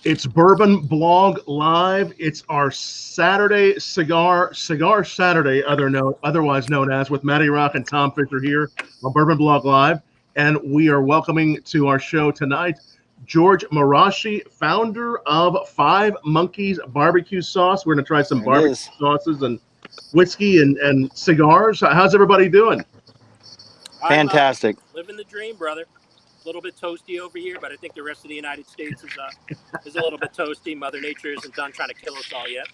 It's Bourbon Blog Live. It's our Saturday Cigar Saturday, otherwise known as, with Matty Rock and Tom Fischer here on Bourbon Blog Live. And we are welcoming to our show tonight George Morasci, founder of Five Monkeys BBQ Sauce. We're going to try some barbecue sauces and whiskey and cigars. How's everybody doing? Fantastic. Living the dream, brother. A little bit toasty over here, but I think the rest of the United States is a little bit toasty. Mother Nature isn't done trying to kill us all yet.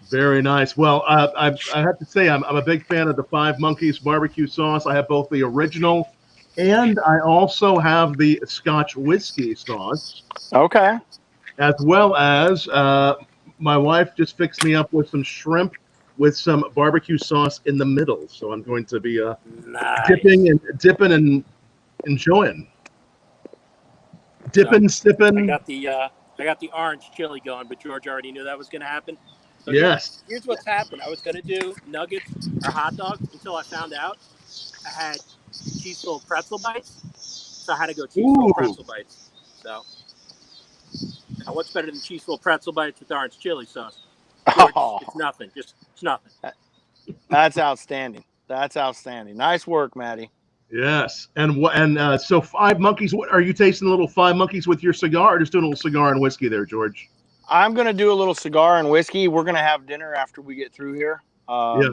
Very nice. Well, I have to say I'm a big fan of the Five Monkeys barbecue sauce. I have both the original and I also have the Scotch whiskey sauce. Okay. As well as my wife just fixed me up with some shrimp with some barbecue sauce in the middle. So I'm going to be dipping and enjoying. Sipping. I got the orange chili going, but George already knew that was going to happen. So yes. Here's what's happened. I was going to do nuggets or hot dogs until I found out I had cheese-filled pretzel bites. So I had to go cheese-filled pretzel bites. So now what's better than cheese-filled pretzel bites with orange chili sauce? George, it's nothing. It's nothing. That's outstanding. That's outstanding. Nice work, Matty. Yes, and so Five Monkeys. What are you tasting? A little Five Monkeys with your cigar, or just doing a little cigar and whiskey there, George? I'm gonna do a little cigar and whiskey. We're gonna have dinner after we get through here. Yeah.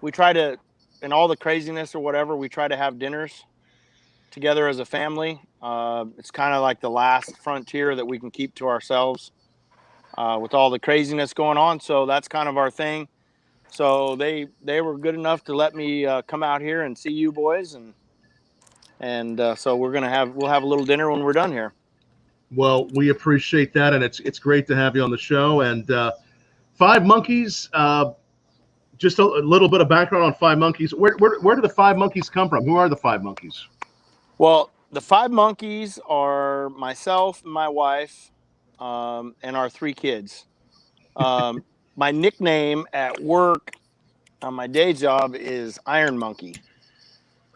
We try to, in all the craziness or whatever, we try to have dinners together as a family. It's kind of like the last frontier that we can keep to ourselves with all the craziness going on. So that's kind of our thing. So they were good enough to let me come out here and see you boys, and so we'll have a little dinner when we're done here. Well, we appreciate that, and it's great to have you on the show. And Five Monkeys, just a little bit of background on Five Monkeys. Where do the Five Monkeys come from? Who are the Five Monkeys? Well, the Five Monkeys are myself, my wife, and our three kids. My nickname at work on my day job is Iron Monkey.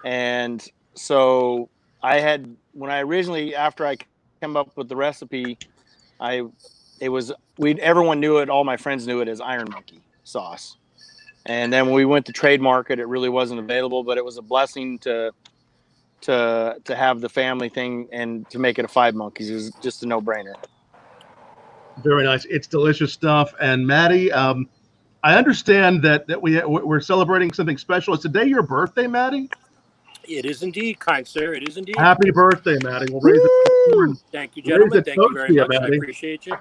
And so after I came up with the recipe, everyone knew it. All my friends knew it as Iron Monkey sauce. And then when we went to trademark it, it really wasn't available, but it was a blessing to have the family thing and to make it a Five Monkeys. It was just a no-brainer. Very nice. It's delicious stuff. And Matty, I understand that we're celebrating something special. It's today your birthday, Matty? It is indeed, kind sir. It is indeed. Happy birthday, Matty. We'll raise it. Thank you, gentlemen. Thank you very much. Matty. I appreciate you.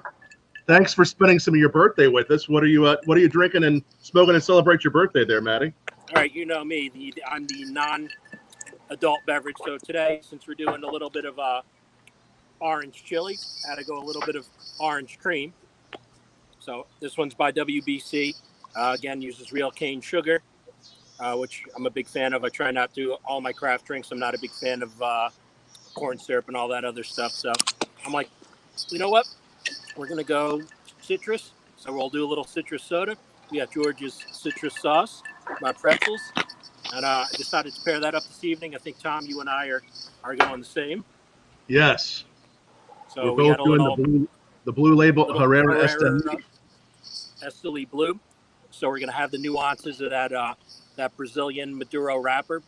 Thanks for spending some of your birthday with us. What are you drinking and smoking to celebrate your birthday there, Matty? All right, you know me. I'm the non-adult beverage. So today, since we're doing a little bit of orange chili, I had to go a little bit of orange cream. So this one's by WBC. Again, uses real cane sugar, which I'm a big fan of. I try not to all my craft drinks. I'm not a big fan of corn syrup and all that other stuff. So I'm like, you know what? We're going to go citrus. So we'll do a little citrus soda. We got George's citrus sauce, my pretzels. And I decided to pair that up this evening. I think, Tom, you and I are going the same. Yes. So we're both doing the blue label Herrera Esteli Blue. So we're going to have the nuances of that Brazilian Maduro wrapper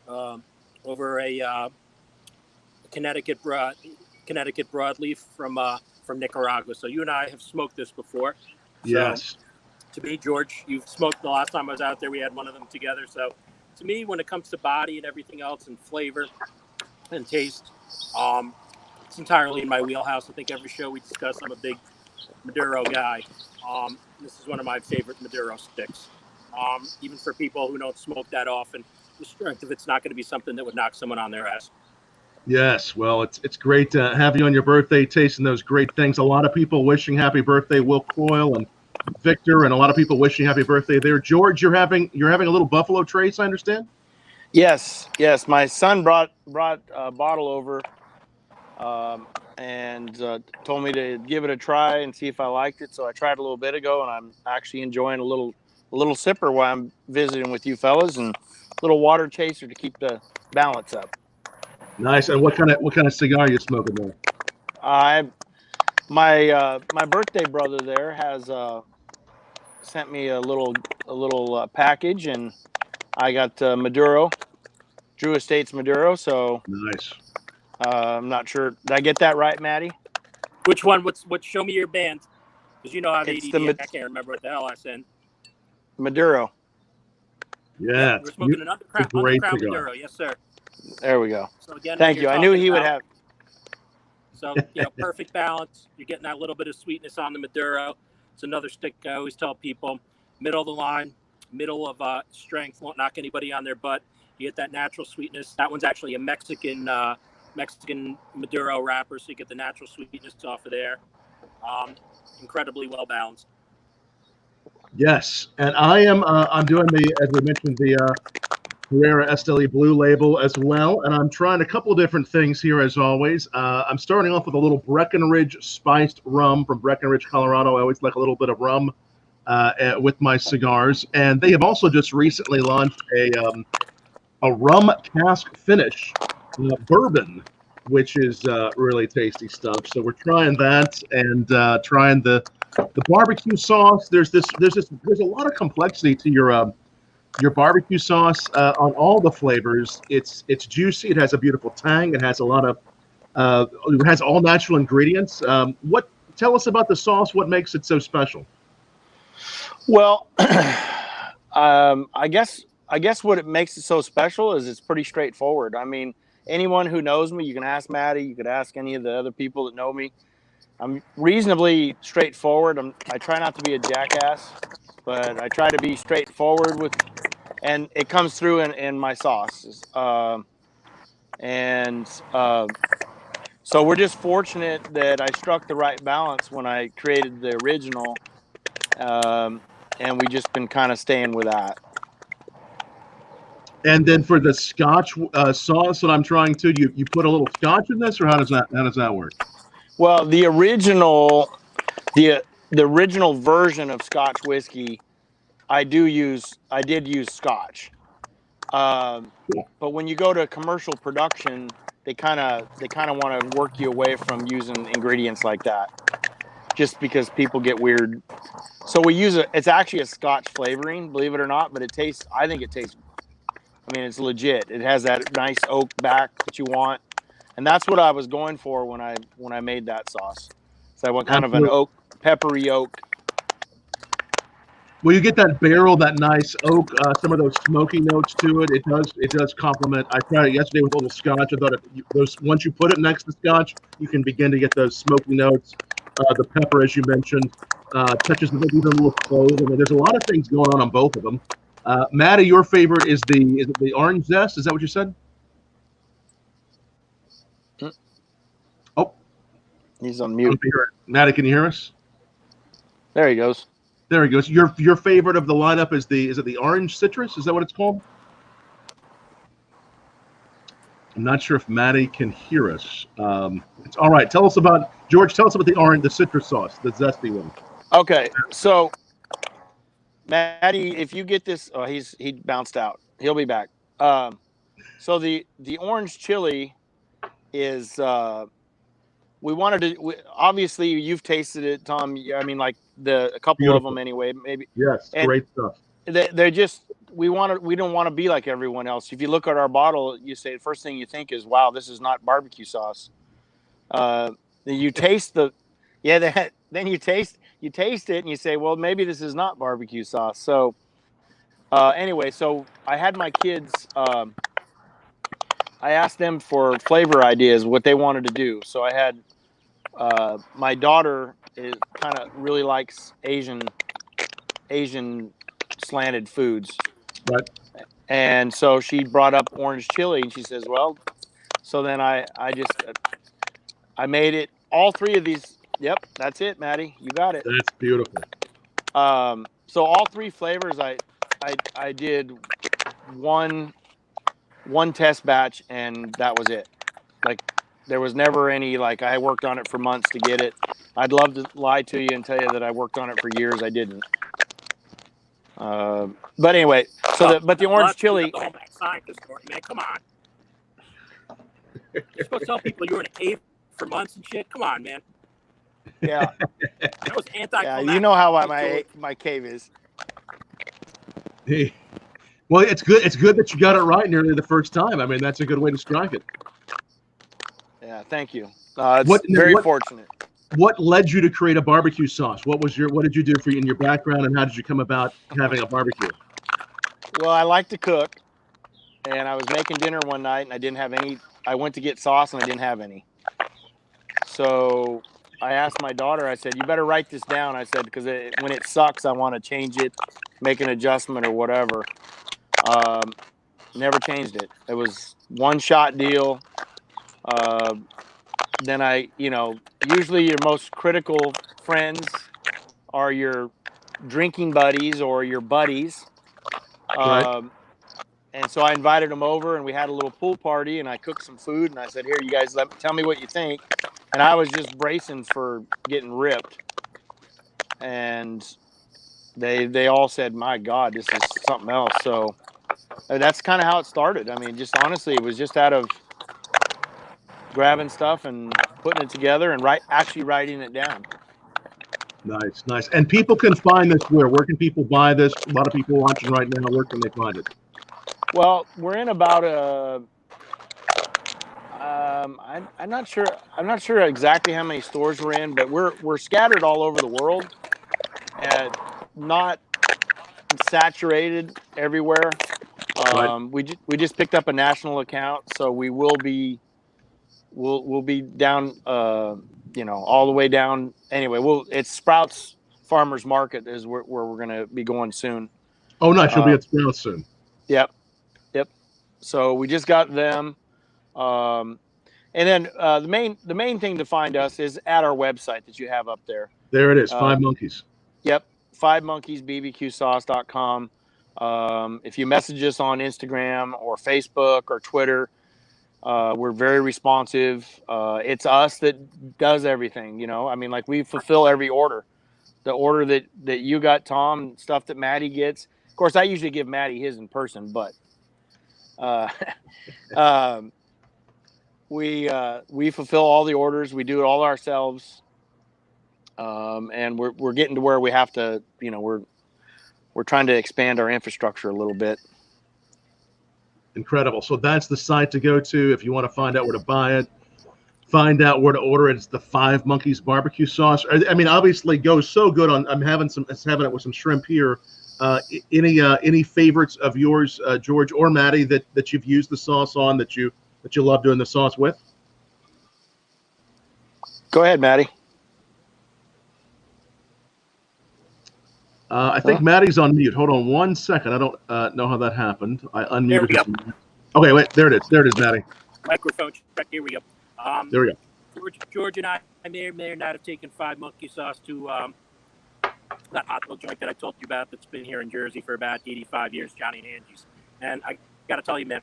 over a Connecticut broadleaf from Nicaragua. So you and I have smoked this before. Yes. So, to me, George, you've smoked the last time I was out there. We had one of them together. So to me, when it comes to body and everything else and flavor and taste, it's entirely in my wheelhouse. I think every show we discuss, I'm a big Maduro guy. This is one of my favorite Maduro sticks. Even for people who don't smoke that often, the strength of it's not going to be something that would knock someone on their ass. Yes, well, it's great to have you on your birthday tasting those great things. A lot of people wishing happy birthday, Will Coyle and Victor, and a lot of people wishing happy birthday there. George, you're having a little Buffalo Trace, I understand? Yes. My son brought a bottle over and told me to give it a try and see if I liked it. So I tried a little bit ago, and I'm actually enjoying a little sipper while I'm visiting with you fellas, and a little water chaser to keep the balance up. Nice. And what kind of cigar are you smoking there? My birthday brother there has sent me a little package, and I got Maduro, Drew Estate's Maduro. So Nice. I'm not sure. Did I get that right, Matty? Which one? What's show me your band? Because you know I have It's ADD. I can't remember what the hell I said. Yeah. Maduro. Yep, we're smoking an great Undercrown cigar. Maduro. Yes, sir. There we go. So again, thank you. I knew he would have. So, perfect balance. You're getting that little bit of sweetness on the Maduro. It's another stick I always tell people. Middle of the line, middle of strength, won't knock anybody on their butt. You get that natural sweetness. That one's actually a Mexican Maduro wrapper, so you get the natural sweetness off of there. Incredibly well balanced. Yes, and I'm doing as we mentioned, the Herrera Esteli Blue label as well, and I'm trying a couple of different things here as always. I'm starting off with a little Breckenridge spiced rum from Breckenridge, Colorado. I always like a little bit of rum with my cigars, and they have also just recently launched a rum cask finish bourbon, which is really tasty stuff. So we're trying that and trying the barbecue sauce. There's a lot of complexity to your barbecue sauce on all the flavors. It's juicy. It has a beautiful tang. It has a lot of it has all natural ingredients. Tell us about the sauce? What makes it so special? Well, I guess what it makes it so special is it's pretty straightforward. I mean, anyone who knows me, you can ask Matty, you could ask any of the other people that know me. I'm reasonably straightforward. I try not to be a jackass, but I try to be straightforward and it comes through in my sauce. So we're just fortunate that I struck the right balance when I created the original, and we just been kind of staying with that. And then for the Scotch sauce that I'm trying to, you put a little Scotch in this, or how does that work? Well, the original version of Scotch whiskey, I did use Scotch. Cool. But when you go to commercial production, they kind of want to work you away from using ingredients like that, just because people get weird. So we use it's actually a Scotch flavoring, believe it or not, but I think it tastes. I mean, it's legit. It has that nice oak back that you want, and that's what I was going for when I made that sauce. So I want kind of an oak, peppery oak. Well, you get that barrel, that nice oak, some of those smoky notes to it. It does complement. I tried it yesterday with a little Scotch. I thought once you put it next to Scotch, you can begin to get those smoky notes. The pepper, as you mentioned, touches maybe even a little clove. I mean, there's a lot of things going on both of them. Matty, your favorite is the orange zest? Is that what you said? Oh, he's on mute. Matty, can you hear us? There he goes. There he goes. Your favorite of the lineup is it the orange citrus? Is that what it's called? I'm not sure if Matty can hear us. It's all right. Tell us about the citrus sauce, the zesty one. Okay, so Matty, if you get this, he bounced out. He'll be back. So the orange chili is we wanted to. Obviously, you've tasted it, Tom. I mean, like a couple Beautiful. Of them anyway. Maybe. Yes, and great stuff. They're just we don't want to be like everyone else. If you look at our bottle, you say the first thing you think is, "Wow, this is not barbecue sauce." You taste then you taste it and you say, well, maybe this is not barbecue sauce. So anyway, so I had my kids, I asked them for flavor ideas, what they wanted to do. So I had my daughter really likes Asian slanted foods. Right. And so she brought up orange chili and she says, well, so then I made it all three of these. Yep, that's it, Matty. You got it. That's beautiful. So all three flavors, I did one test batch, and that was it. Like there was never any I worked on it for months to get it. I'd love to lie to you and tell you that I worked on it for years. I didn't. But anyway, but the orange chili. Scientist story, man, come on. You're supposed to tell people you were in a cave for months and shit. Come on, man. Yeah. That was anticlimactic. Yeah, you know how George. my cave is. Hey. Well, it's good. It's good that you got it right nearly the first time. I mean, that's a good way to strike it. Yeah, thank you. It's very fortunate. What led you to create a barbecue sauce? What did you do in your background, and how did you come about having a barbecue? Well, I like to cook, and I was making dinner one night, and I didn't have any. I went to get sauce, and I didn't have any. So I asked my daughter. I said, "You better write this down." I said, "Because when it sucks, I want to change it, make an adjustment, or whatever." Never changed it. It was one shot deal. Then usually your most critical friends are your drinking buddies or your buddies. Right. And so I invited them over, and we had a little pool party, and I cooked some food, and I said, "Here, you guys, tell me what you think." And I was just bracing for getting ripped. And they all said, "My God, this is something else." So that's kind of how it started. I mean, just honestly, it was just out of grabbing stuff and putting it together and actually writing it down. Nice, nice. And people can find this where? Where can people buy this? A lot of people watching right now. Where can they find it? Well, we're in about I'm not sure. I'm not sure exactly how many stores we're in, but we're scattered all over the world, and not saturated everywhere. Right. We just picked up a national account, so we will be we'll be down. All the way down. Anyway, it's Sprouts Farmers Market is where we're going to be going soon. Oh, nice. You'll be at Sprouts soon. Yep. So we just got them. And then the main thing to find us is at our website that you have up there. There it is, Five Monkeys. Yep, 5monkeysbbqsauce.com. If you message us on Instagram or Facebook or Twitter, we're very responsive. It's us that does everything, I mean, like, we fulfill every order. The order that you got, Tom, stuff that Matty gets. Of course, I usually give Matty his in person, but we fulfill all the orders. We do it all ourselves, and we're getting to where we have to. We're trying to expand our infrastructure a little bit. Incredible. So that's the site to go to if you want to find out where to buy it, find out where to order it. It's the Five Monkeys BBQ Sauce. I mean, obviously, goes so good on. I'm having it with some shrimp here. Any favorites of yours, George or Matty, that you've used the sauce on that you love doing the sauce with? Go ahead, Matty. I think Matty's on mute. Hold on one second. I don't know how that happened. I unmuted him. Okay, wait. There it is. There it is, Matty. Microphone check. Here we go. There we go. George and I may or may not have taken Five Monkey Sauce to that hot dog joint that I told you about that's been here in Jersey for about 85 years, Johnny and Angie's. And I got to tell you, man,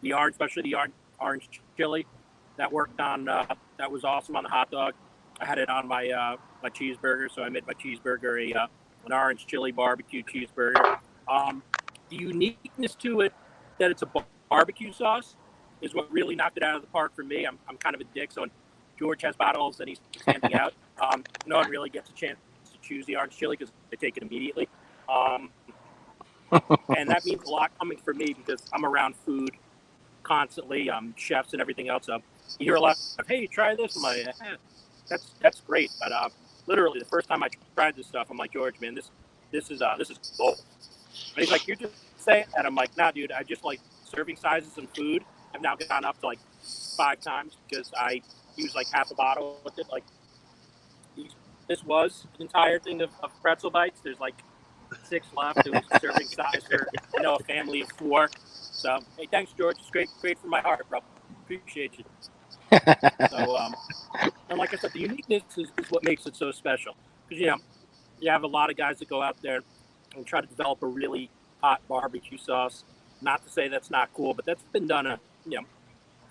the orange, especially the orange chili, that worked on. That was awesome on the hot dog. I had it on my my cheeseburger, so I made my cheeseburger an orange chili barbecue cheeseburger. The uniqueness to it, that it's a barbecue sauce, is what really knocked it out of the park for me. I'm kind of a dick, so when George has bottles and he's standing out, no one really gets a chance to choose the orange chili because they take it immediately. And that means a lot coming from me because I'm around food constantly, chefs and everything else. You hear a lot of, "Hey, try this." I'm like, that's great. But literally, the first time I tried this stuff, I'm like, "George, man, this is gold." And he's like, "You're just saying that." I'm like, "Nah, dude, I just like serving sizes and food. I've now gone up to like 5 times because I use like half a bottle with it. Like, this was an entire thing of pretzel bites. There's like 6 left. It was serving size for a family of 4. So hey, thanks, George. It's great for my heart, bro. Appreciate you. So and like I said, the uniqueness is what makes it so special because you have a lot of guys that go out there and try to develop a really hot barbecue sauce. Not to say that's not cool, but that's been done a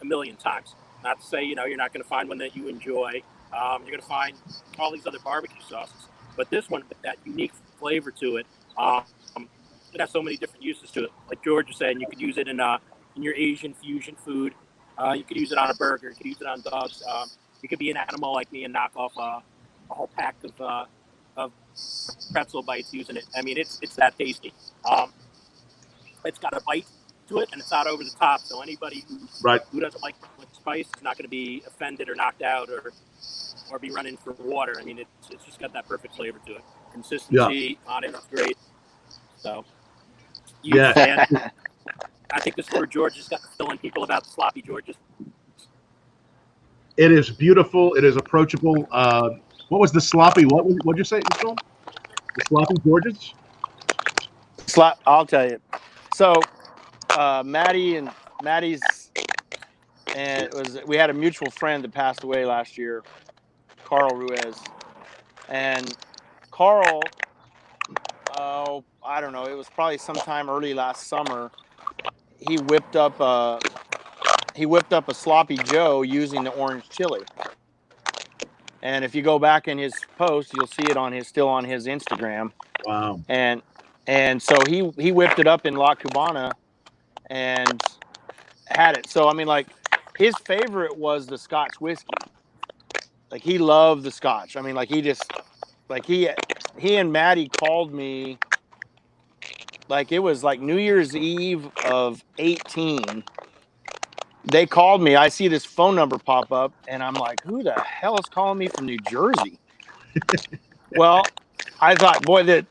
million times. Not to say you're not going to find one that you enjoy. You're going to find all these other barbecue sauces, but this one with that unique flavor to it, it has so many different uses to it. Like George was saying, you could use it in your Asian fusion food. You could use it on a burger. You could use it on dogs. You could be an animal like me and knock off whole pack of pretzel bites using it. I mean, it's that tasty. It's got a bite to it, and it's not over the top. So anybody who doesn't like spice is not going to be offended or knocked out or be running for water. I mean, it's just got that perfect flavor to it. Consistency on it is great. So, huge fan. I think the store George has got filling people about the sloppy Georges. It is beautiful. It is approachable. What was the sloppy? What'd you say it was called? The sloppy Georges? I'll tell you. So, Matty's, and we had a mutual friend that passed away last year, Carl Ruiz, and Carl, I don't know, it was probably sometime early last summer. He whipped up a sloppy Joe using the orange chili. And if you go back in his post, you'll see it still on his Instagram. Wow. And so he whipped it up in La Cubana and had it. So I mean, like, his favorite was the Scotch whiskey. Like, he loved the Scotch. I mean, like, he and Matty called me, like, it was like New Year's Eve of 18. They called me. I see this phone number pop up, and I'm like, who the hell is calling me from New Jersey? Well, I thought, boy, the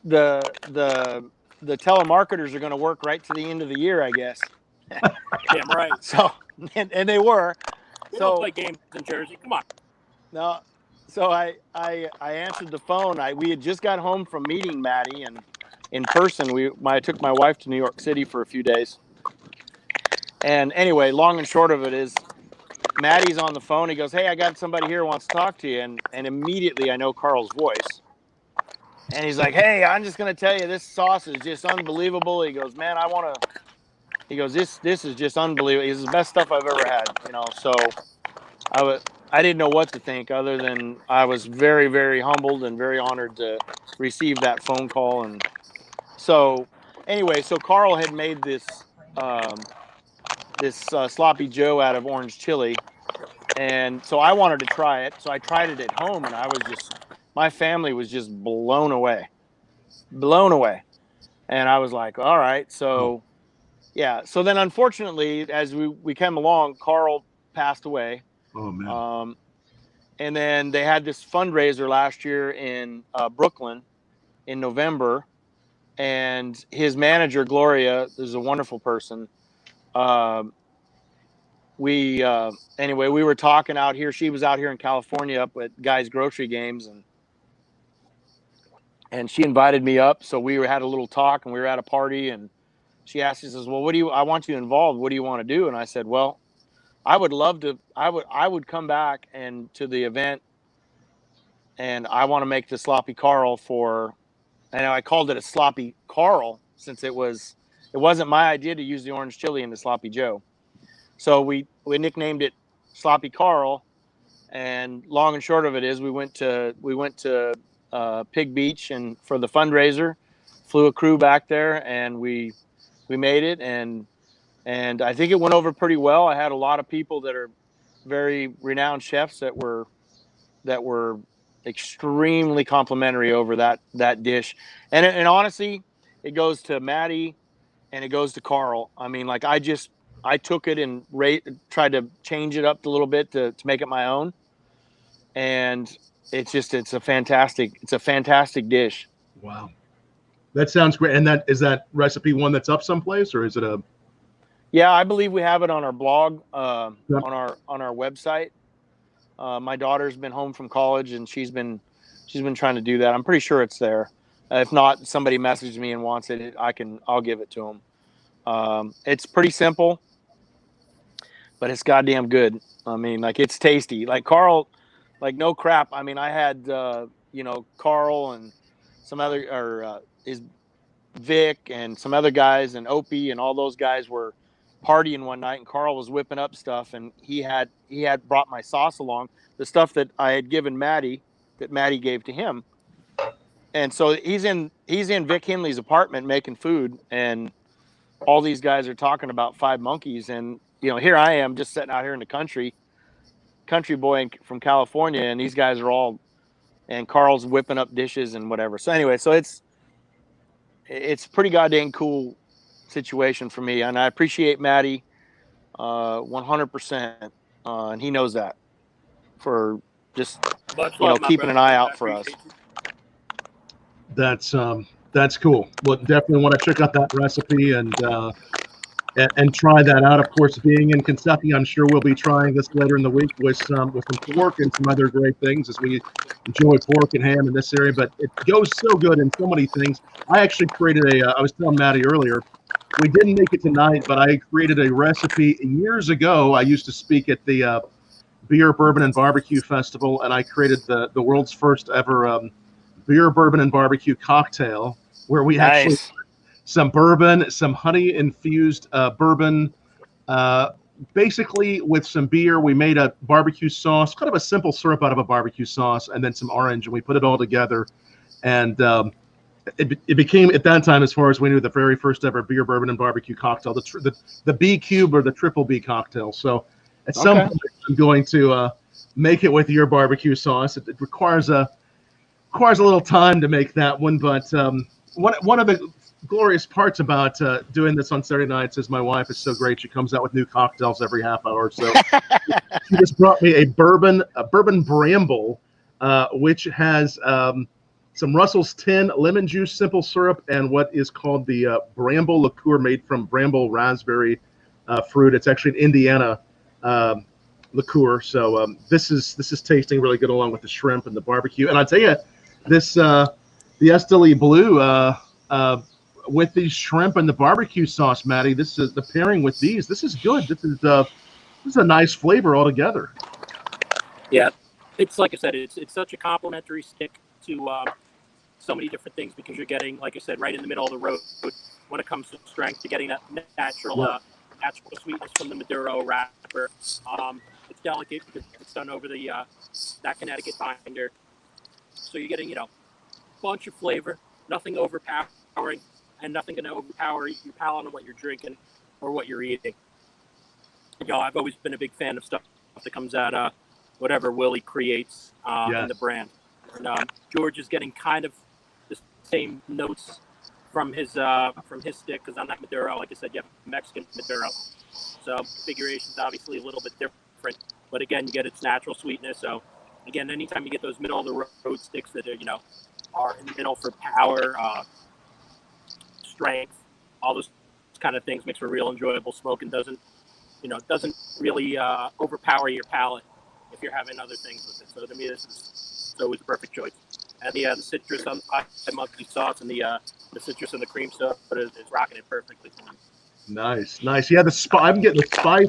telemarketers are going to work right to the end of the year, I guess. Damn right. So, and they were. We don't play games in Jersey. Come on. No. So I answered the phone. We had just got home from meeting Matty, and in person, I took my wife to New York City for a few days. And anyway, long and short of it is, Matty's on the phone. He goes, "Hey, I got somebody here who wants to talk to you." And immediately I know Carl's voice. And he's like, "Hey, I'm just going to tell you, this sauce is just unbelievable." He goes, "Man, this is just unbelievable. It's the best stuff I've ever had." So I didn't know what to think, other than I was very, very humbled and very honored to receive that phone call. And so anyway, so Carl had made this sloppy Joe out of orange chili, and so I wanted to try it. So I tried it at home, and my family was just blown away. And I was like, all right. So yeah. So then, unfortunately, as we came along, Carl passed away. Oh man. And then they had this fundraiser last year in Brooklyn in November, and his manager, Gloria, is a wonderful person. We were talking out here. She was out here in California up at guys' grocery games, and she invited me up. So we had a little talk, and we were at a party, and she asked, she says, "Well, I want you involved. What do you want to do?" And I said, "Well, I would love to. I would come back and to the event, and I want to make the sloppy Carl and I called it a sloppy Carl since it wasn't my idea to use the orange chili in the sloppy Joe. So we nicknamed it Sloppy Carl, and long and short of it is we went to Pig Beach and for the fundraiser, flew a crew back there, and we made it, and I think it went over pretty well. I had a lot of people that are very renowned chefs that were extremely complimentary over that dish, and honestly, it goes to Matty and it goes to Carl. I mean, like, I took it and tried to change it up a little bit to make it my own, and it's a fantastic dish. Wow, that sounds great. And is that recipe one that's up someplace, or is it a? Yeah, I believe we have it on our blog, on our website. My daughter's been home from college, and she's been trying to do that. I'm pretty sure it's there. If not, somebody messaged me and wants it, I'll give it to them. It's pretty simple, but it's goddamn good. I mean, like, it's tasty. Like, Carl, like, no crap. I mean, I had Carl and some other is Vic and some other guys, and Opie and all those guys were partying one night, and Carl was whipping up stuff, and he had brought my sauce along, the stuff that I had given Matty, that Matty gave to him. And so he's in Vic Henley's apartment making food, and all these guys are talking about Five Monkeys, and here I am just sitting out here in the country boy from California, and these guys are all and Carl's whipping up dishes and whatever. So anyway, so it's pretty goddamn cool situation for me, and I appreciate Matty 100%, and he knows that, for just keeping an eye out for us. That's cool. Well, definitely want to check out that recipe and try that out. Of course, being in Kentucky, I'm sure we'll be trying this later in the week with some pork and some other great things, as we enjoy pork and ham in this area. But it goes so good in so many things. I actually created I was telling Matty earlier, we didn't make it tonight, but I created a recipe years ago. I used to speak at the Beer, Bourbon, and Barbecue Festival, and I created the world's first ever beer, bourbon, and barbecue cocktail, where we actually some bourbon, some honey-infused bourbon, basically with some beer. We made a barbecue sauce, kind of a simple syrup out of a barbecue sauce, and then some orange, and we put it all together. And it became, at that time, as far as we knew, the very first ever beer, bourbon, and barbecue cocktail, the B Cube or the Triple B cocktail. So at some point, I'm going to make it with your barbecue sauce. It requires a little time to make that one, but one of the glorious parts about doing this on Saturday nights is my wife is so great. She comes out with new cocktails every half hour. So she just brought me a bourbon bramble, which has some Russell's 10 lemon juice, simple syrup, and what is called the bramble liqueur, made from bramble raspberry fruit. It's actually an Indiana liqueur. So this is tasting really good, along with the shrimp and the barbecue. And I tell you, this the Esteli Blue with these shrimp and the barbecue sauce, Matty. This is the pairing with these. This is good. This is a nice flavor altogether. Yeah, it's like I said, it's such a complimentary stick to so many different things, because you're getting, like I said, right in the middle of the road when it comes to strength. You're getting that natural sweetness from the Maduro wrapper. It's delicate because it's done over the that Connecticut binder. So you're getting, a bunch of flavor, nothing overpowering, and nothing going to overpower your palate on what you're drinking or what you're eating. I've always been a big fan of stuff that comes out whatever Willie creates in the brand. And George is getting kind of the same notes from his stick, because on that Maduro, like I said, you have Mexican Maduro. So configuration's obviously a little bit different, but again, you get its natural sweetness. So again, anytime you get those middle of the road sticks that are in the middle for power, strength, all those kind of things, makes for real enjoyable smoke, and doesn't really overpower your palate if you're having other things with it. So to me, this is always a perfect choice. And the citrus on Five Monkeys sauce and the citrus and the cream stuff, but it's rocking it perfectly for me. Nice. Yeah, I'm getting the spice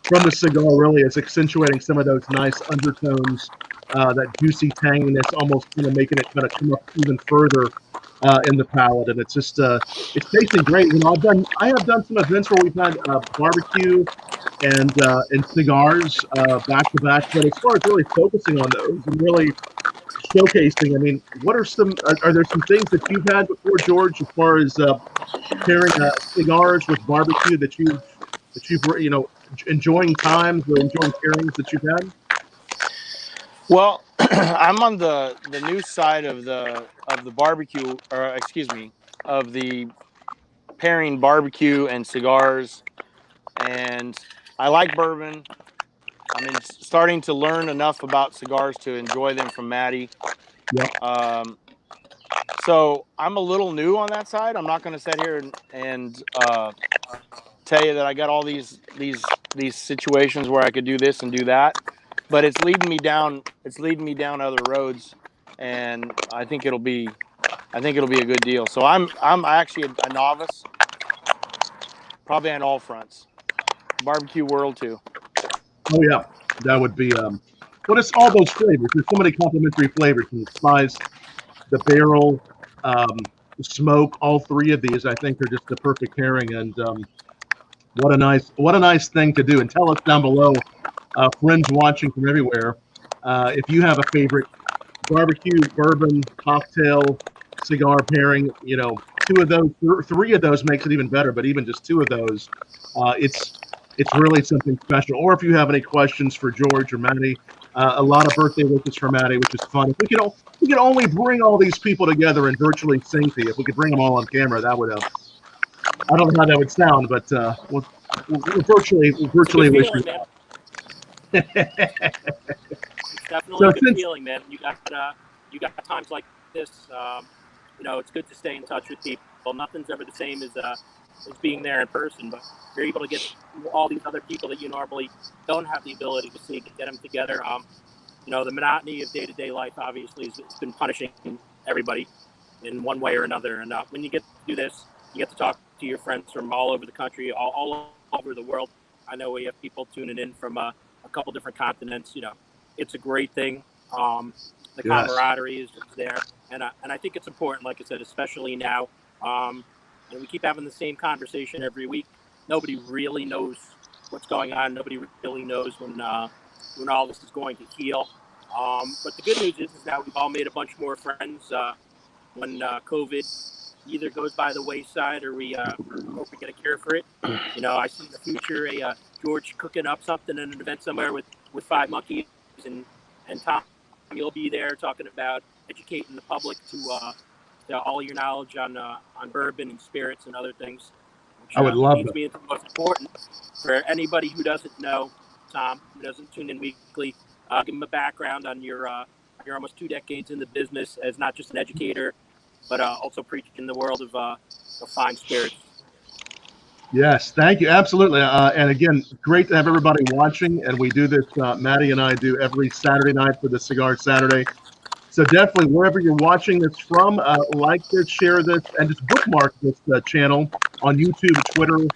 from the cigar. Really, it's accentuating some of those nice undertones, that juicy tanginess, almost making it kind of come up even further in the palate, and it's just it's tasting great. I have done some events where we've had barbecue and cigars back to back, but as far as really focusing on those and really showcasing, I mean, what are there some things that you've had before, George, as far as pairing cigars with barbecue that you've enjoying times or enjoying pairings that you've had? Well, I'm on the new side of the barbecue, or excuse me, of the pairing barbecue and cigars, and I like bourbon. I'm starting to learn enough about cigars to enjoy them from Matty. Yeah. So I'm a little new on that side. I'm not going to sit here and tell you that I got all these situations where I could do this and do that, but it's leading me down other roads, and I think it'll be a good deal. So I'm actually a novice, probably on all fronts, barbecue world too. Oh yeah, that would be but it's all those flavors. There's so many complementary flavors from the spice, the barrel, the smoke. All three of these, I think, are just the perfect pairing. And what a nice thing to do. And tell us down below, friends watching from everywhere, if you have a favorite barbecue, bourbon, cocktail, cigar pairing. Two of those, three of those makes it even better. But even just two of those, it's really something special. Or if you have any questions for George or Matty, A lot of birthday wishes for Matty, which is fun. If we could only bring all these people together and virtually sing to you. If we could bring them all on camera, that would I don't know how that would sound, but we're virtually It's a wishing. good feeling, man. It's definitely a good feeling, man. You got times like this. It's good to stay in touch with people. Nothing's ever the same as being there in person, but you're able to get all these other people that you normally don't have the ability to see, get them together. The monotony of day-to-day life obviously has been punishing everybody in one way or another. And when you get to do this, you get to talk to your friends from all over the country, all over the world. I know we have people tuning in from a couple different continents. It's a great thing. The camaraderie is just there, and I think it's important, like I said, especially now. And we keep having the same conversation every week. Nobody really knows what's going on. Nobody really knows when all this is going to heal. But the good news is now we've all made a bunch more friends. When COVID either goes by the wayside or we hope we get a cure for it. I see in the future George cooking up something in an event somewhere with Five Monkeys and Tom. You'll be there talking about educating the public to all your knowledge on bourbon and spirits and other things. Which, I would love leads that. me into the most important for anybody who doesn't know Tom, who doesn't tune in weekly. Give him a background on your almost 2 decades in the business as not just an educator, but also preaching the world of fine spirits. Yes, thank you. Absolutely. And again, great to have everybody watching. And we do this, Matty and I do every Saturday night for the Cigar Saturday. So definitely, wherever you're watching this from, like this, share this, and just bookmark this channel on YouTube, Twitter,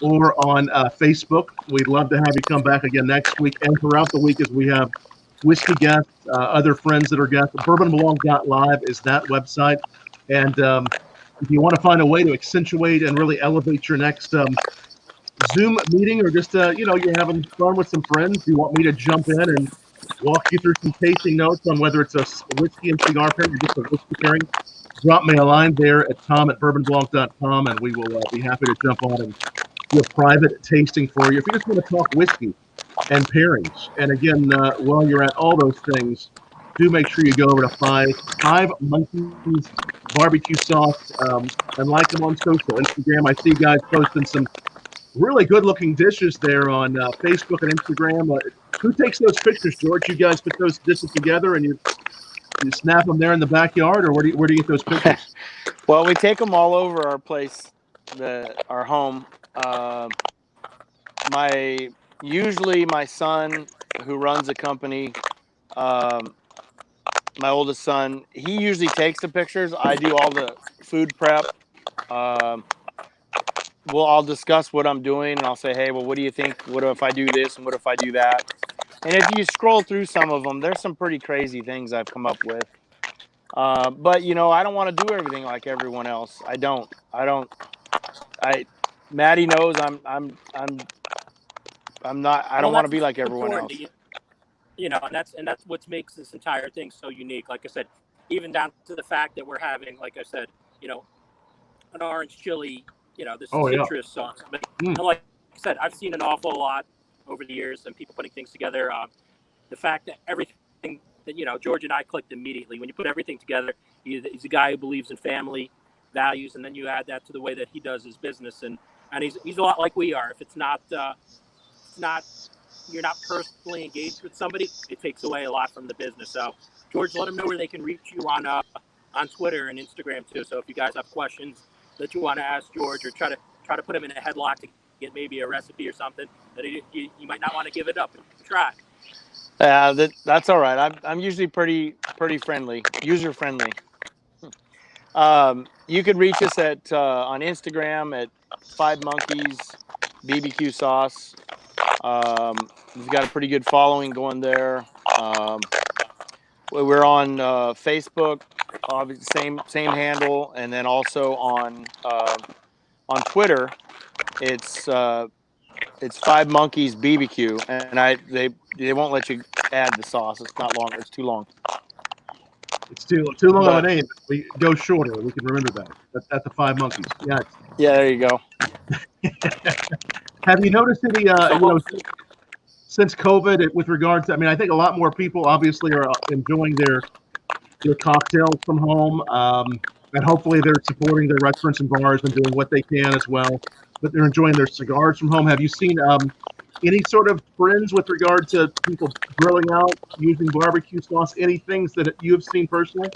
or on Facebook. We'd love to have you come back again next week and throughout the week as we have whiskey guests, other friends that are guests. Bourbonblog.live is that website. And if you want to find a way to accentuate and really elevate your next Zoom meeting, or just you're having fun with some friends, you want me to jump in and walk you through some tasting notes on whether it's a whiskey and cigar pairing or just a whiskey pairing, drop me a line there at tom@bourbonblog.com, and we will be happy to jump on and do a private tasting for you. If you just want to talk whiskey and pairings, and again, while you're at all those things, do make sure you go over to Five Monkeys BBQ Sauce and like them on social. Instagram, I see guys posting some really good-looking dishes there on Facebook and Instagram. Who takes those pictures, George? You guys put those dishes together and you snap them there in the backyard, or where do you get those pictures? Well, we take them all over our place, our home. Usually my son, who runs a company, my oldest son, he usually takes the pictures. I do all the food prep. I'll discuss what I'm doing, and I'll say, hey, well, what do you think? What if I do this, and what if I do that? And if you scroll through some of them, there's some pretty crazy things I've come up with. But I don't want to do everything like everyone else. I don't. Matty knows I'm not. I don't want to be like everyone else. And that's what makes this entire thing so unique. Like I said, even down to the fact that we're having, like I said, an orange chili, this citrus sauce. But like I said, I've seen an awful lot over the years and people putting things together. The fact that everything that, George and I clicked immediately. When you put everything together, he's a guy who believes in family values, and then you add that to the way that he does his business. And he's a lot like we are. If it's not you're not personally engaged with somebody, it takes away a lot from the business. So, George, let them know where they can reach you on Twitter and Instagram too. So if you guys have questions that you want to ask George, or try to put him in a headlock to get maybe a recipe or something that you might not want to give it up, try. That's all right. I'm usually pretty friendly, user friendly. You can reach us at on Instagram at 5 Monkeys BBQ Sauce. We've got a pretty good following going there. We're on Facebook, same handle, and then also on Twitter. It's 5 Monkeys BBQ, and they won't let you add the sauce. It's not long. It's too long. It's too long of a name. We go shorter. We can remember that. That's the 5 Monkeys. Yeah. Yeah, there you go. Have you noticed any? since COVID, with regard to, I mean, I think a lot more people obviously are enjoying their cocktails from home, and hopefully they're supporting their restaurants and bars and doing what they can as well. But they're enjoying their cigars from home. Have you seen any sort of trends with regard to people grilling out using barbecue sauce? Any things that you have seen personally?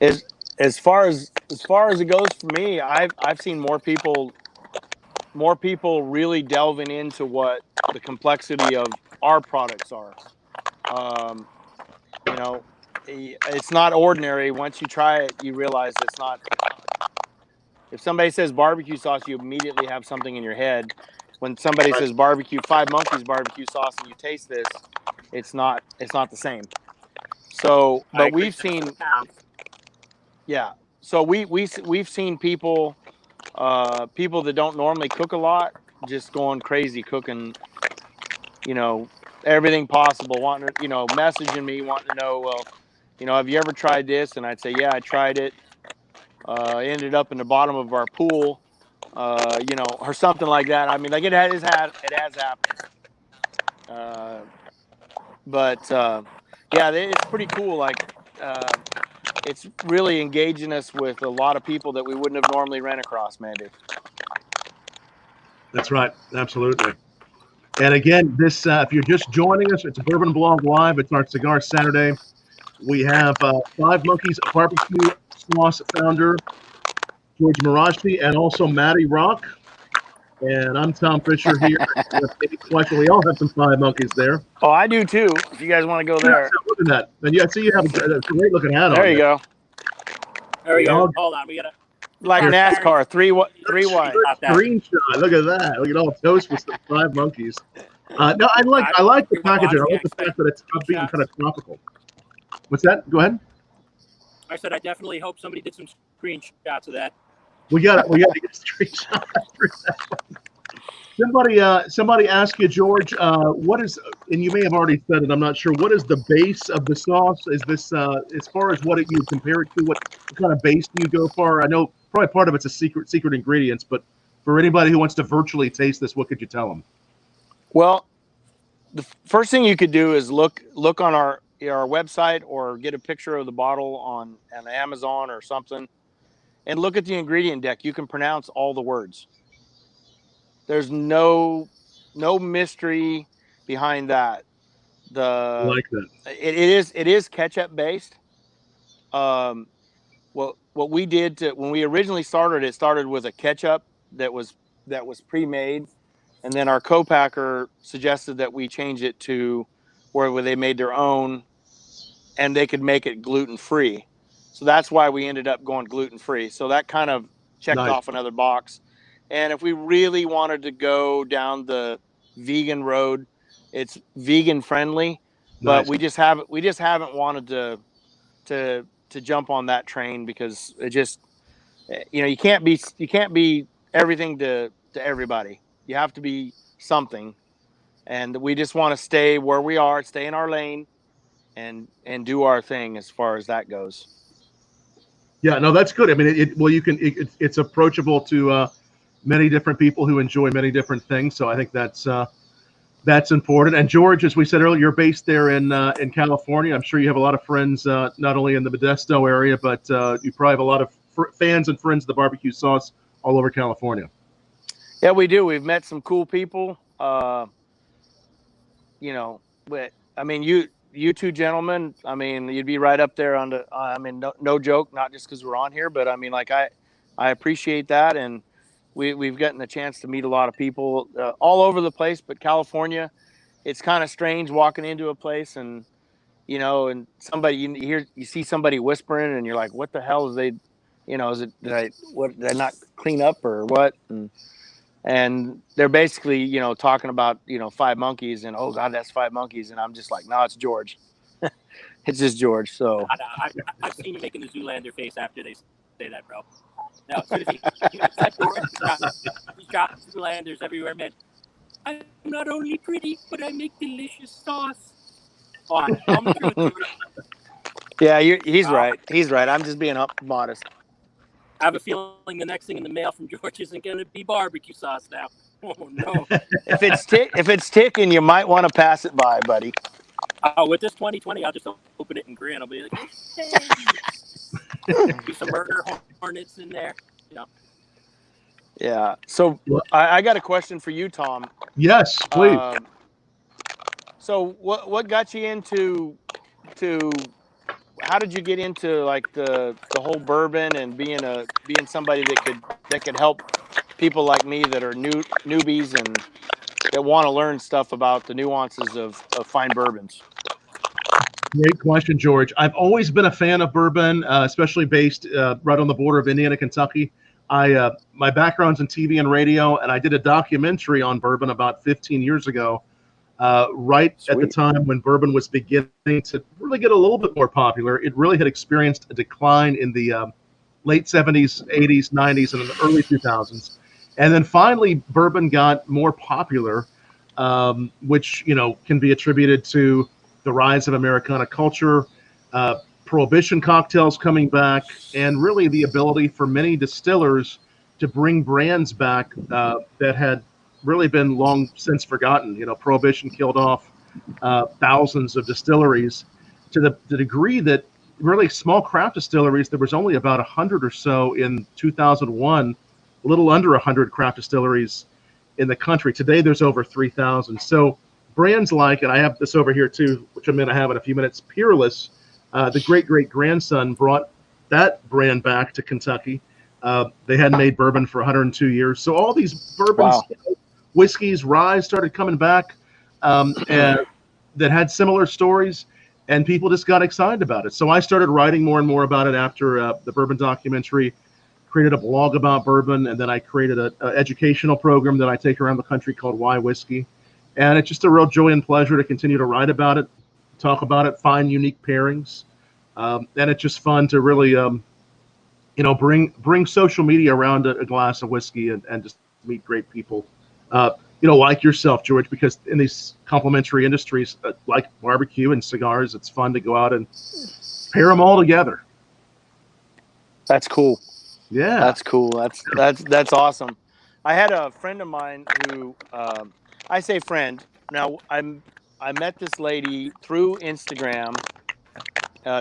As far as it goes for me, I've seen more people really delving into what the complexity of our products are. You know, it's not ordinary. Once you try it, you realize it's not. If somebody says barbecue sauce, you immediately have something in your head. When somebody says barbecue, Five Monkeys BBQ Sauce, and you taste this, it's not the same. So, but we've seen, yeah. So we've seen people that don't normally cook a lot just going crazy cooking, you know, everything possible, wanting to, messaging me, wanting to know, well, have you ever tried this? And I'd say, yeah, I tried it. Ended up in the bottom of our pool, or something like that. I mean, like it has happened. Yeah, it's pretty cool. Like, it's really engaging us with a lot of people that we wouldn't have normally ran across, Mandy. That's right. Absolutely. And again, this, if you're just joining us, it's a Bourbon Blog Live. It's our Cigar Saturday. We have Five Monkeys BBQ Sauce founder George Morasci and also Matty Rock. And I'm Tom Fischer here. We all have some Five Monkeys there. Oh, I do too. If you guys want to go there. Look at that. And I see you have a great looking hat on. There you go. There we go. Hold on. We got to. Like NASCAR, three wide. Screenshot. Look at that. Look at all toast with the Five Monkeys. No, I like the packaging. I like the fact that it's upbeat and kind of tropical. What's that? Go ahead. I said I definitely hope somebody did some screenshots of that. We got to get a screenshot. Somebody asked you, George, what is, and you may have already said it, I'm not sure, what is the base of the sauce? Is this, as far as what you compare it to, what kind of base do you go for? I know probably part of it's a secret ingredients, but for anybody who wants to virtually taste this, what could you tell them? Well, the first thing you could do is look on our website or get a picture of the bottle on Amazon or something and look at the ingredient deck. You can pronounce all the words. There's no mystery behind that. I like that. It is ketchup based. What we did when we originally started, it started with a ketchup that was pre-made, and then our co-packer suggested that we change it to where they made their own, and they could make it gluten free. So that's why we ended up going gluten free. So that kind of checked off another box. And if we really wanted to go down the vegan road, it's vegan friendly, but we just haven't wanted to jump on that train because it just, you can't be everything to everybody. You have to be something, and we just want to stay where we are, stay in our lane, and do our thing as far as that goes. Yeah, no, that's good. I mean, it's approachable to many different people who enjoy many different things. So I think that's important. And George, as we said earlier, you're based there in California. I'm sure you have a lot of friends, not only in the Modesto area, but you probably have a lot of fans and friends of the barbecue sauce all over California. Yeah, we do. We've met some cool people. But I mean, you two gentlemen, I mean, you'd be right up there on the, I mean, no joke, not just because we're on here, but I mean, like, I appreciate that. And we've gotten a chance to meet a lot of people all over the place, but California, it's kind of strange walking into a place and, and somebody, you see somebody whispering and you're like, what the hell is they, did I not clean up or what? And they're basically, talking about, Five Monkeys and, oh God, that's Five Monkeys. And I'm just like, no, it's George. It's just George. So I've seen you making the Zoolander face after they say that, bro. No, he's got Zoolanders everywhere, man. I'm not only pretty, but I make delicious sauce. Yeah, he's right. He's right. I'm just being modest. I have a feeling the next thing in the mail from George isn't going to be barbecue sauce now. Oh no! If it's ticking, you might want to pass it by, buddy. Oh, with this 2020, I'll just open it and grin. I'll be like, hey. Be some murder hornets in there. Yeah. Yeah. So I got a question for you, Tom. Yes, please. So what got you into how did you get into like the whole bourbon and being somebody that could help people like me that are newbies and that want to learn stuff about the nuances of fine bourbons? Great question, George. I've always been a fan of bourbon, especially based right on the border of Indiana, Kentucky. My background's in TV and radio, and I did a documentary on bourbon about 15 years ago, right Sweet. At the time when bourbon was beginning to really get a little bit more popular. It really had experienced a decline in the late 70s, 80s, 90s, and in the early 2000s. And then finally, bourbon got more popular, which, can be attributed to the rise of Americana culture, prohibition cocktails coming back, and really the ability for many distillers to bring brands back that had really been long since forgotten. Prohibition killed off thousands of distilleries to the degree that really small craft distilleries, there was only about 100 or so in 2001, a little under 100 craft distilleries in the country. Today, there's over 3,000. So brands like, and I have this over here too, which I'm going to have in a few minutes, Peerless, the great-great-grandson brought that brand back to Kentucky. They hadn't made bourbon for 102 years. So all these bourbons, whiskeys, rye started coming back and that had similar stories, and people just got excited about it. So I started writing more and more about it after the bourbon documentary, created a blog about bourbon, and then I created an educational program that I take around the country called Why Whiskey. And it's just a real joy and pleasure to continue to write about it, talk about it, find unique pairings. And it's just fun to really, bring social media around a glass of whiskey and just meet great people, like yourself, George, because in these complementary industries like barbecue and cigars, it's fun to go out and pair them all together. That's cool. Yeah. That's cool. That's awesome. I had a friend of mine who, I say friend. Now I met this lady through Instagram.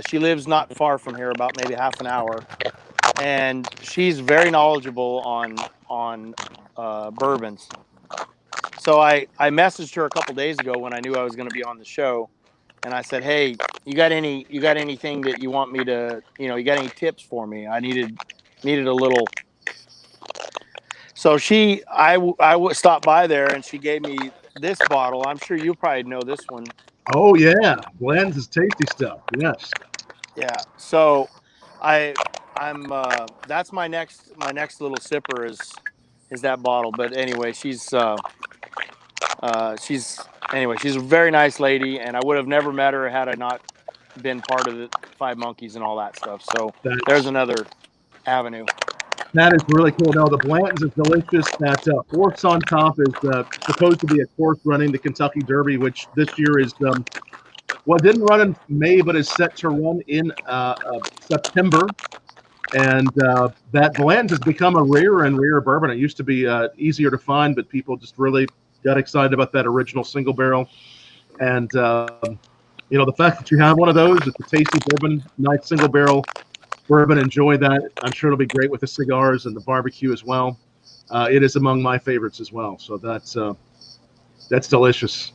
She lives not far from here, about maybe half an hour, and she's very knowledgeable on bourbons. So I messaged her a couple days ago when I knew I was going to be on the show, and I said, "Hey, you got anything that you want me to, you got any tips for me? I needed a little." So I stopped by there, and she gave me this bottle. I'm sure you probably know this one. Oh yeah, Blends is tasty stuff. Yes. Yeah. So I'm that's my next little sipper is that bottle. But anyway, she's a very nice lady, and I would have never met her had I not been part of the Five Monkeys and all that stuff. So there's another avenue. That is really cool. No, the Blanton's is delicious. That horse on top is supposed to be a course running the Kentucky Derby, which this year is didn't run in May, but is set to run in September. And that Blanton's has become a rarer and rarer bourbon. It used to be easier to find, but people just really got excited about that original single barrel. And the fact that you have one of those, it's a tasty bourbon, nice single barrel bourbon. Enjoy that. I'm sure it'll be great with the cigars and the barbecue as well. It is among my favorites as well. So that's delicious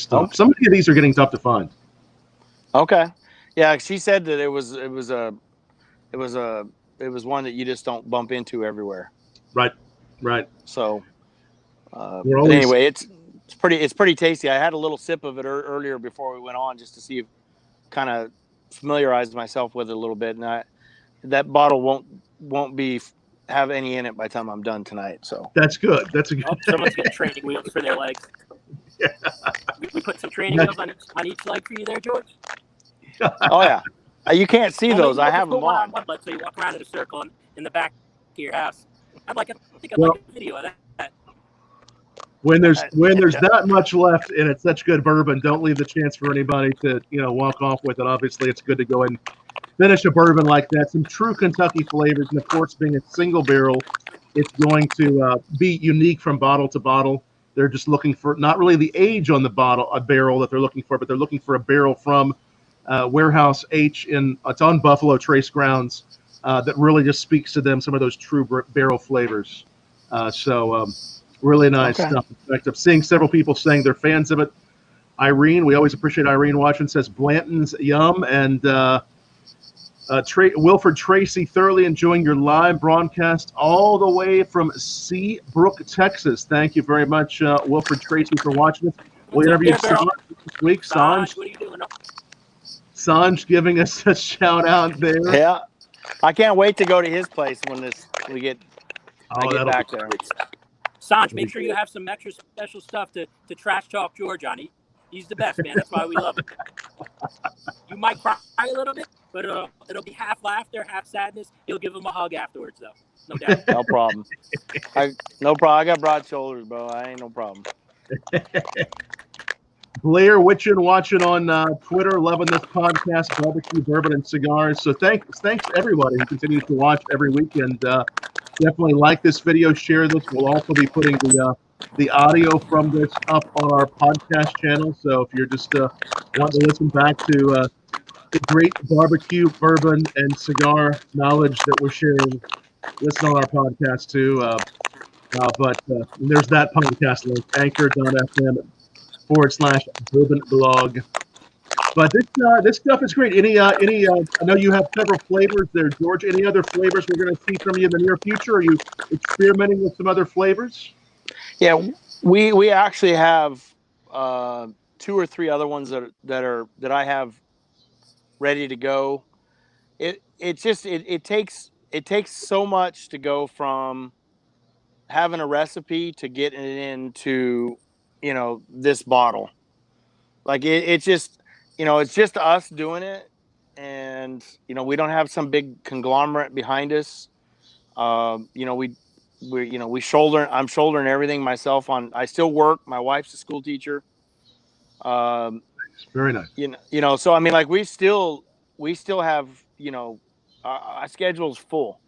stuff. Some of these are getting tough to find. Okay, yeah. She said that it was one that you just don't bump into everywhere. Right. So anyway, it's pretty tasty. I had a little sip of it earlier before we went on, just to see, kind of familiarize myself with it a little bit, and that bottle won't have any in it by the time I'm done tonight. So that's good. That's a good. Oh, someone's got training wheels for their legs. Yeah. We put some training wheels on each leg for you there, George. Oh yeah, you can't see those. I have them on. So you walk around in a circle in the back of your house. I'd like a video of that. when there's that much left and it's such good bourbon, don't leave the chance for anybody to walk off with it. Obviously, it's good to go and finish a bourbon like that. Some true Kentucky flavors, and of course, being a single barrel, it's going to be unique from bottle to bottle. They're just looking for not really the age on the barrel that they're looking for, but they're looking for a barrel from Warehouse H it's on Buffalo Trace grounds that really just speaks to them. Some of those true barrel flavors. Really nice stuff. In fact, I'm seeing several people saying they're fans of it. Irene, we always appreciate Irene watching, says Blanton's yum. And Wilford Tracy, thoroughly enjoying your live broadcast all the way from Seabrook, Texas. Thank you very much, Wilford Tracy, for watching us. We'll interview Sanj this week. Sanj, what are you doing? Sanj giving us a shout out there. Yeah, I can't wait to go to his place when we get back there. Sanj, make sure you have some extra special stuff to trash talk George on. He's the best, man. That's why we love him. You might cry a little bit, but it'll be half laughter, half sadness. You'll give him a hug afterwards, though. No doubt. No problem. I got broad shoulders, bro. I ain't no problem. Blair Witchin watching on Twitter, loving this podcast, Barbecue, Bourbon, and Cigars. So thanks everybody who continues to watch every weekend. Definitely like this video, share this. We'll also be putting the audio from this up on our podcast channel. So if you're just wanting to listen back to the great barbecue, bourbon, and cigar knowledge that we're sharing, listen on our podcast too. But there's that podcast link, anchor.fm/bourbon blog. But this stuff is great. I know you have several flavors there, George. Any other flavors we're going to see from you in the near future? Are you experimenting with some other flavors? Yeah, we actually have 2 or 3 other ones that I have ready to go. It takes so much to go from having a recipe to getting it into this bottle. Like it's just us doing it, and we don't have some big conglomerate behind us. I'm shouldering everything myself. I still work. My wife's a school teacher. Very nice. So I mean, like we still have our schedule's full.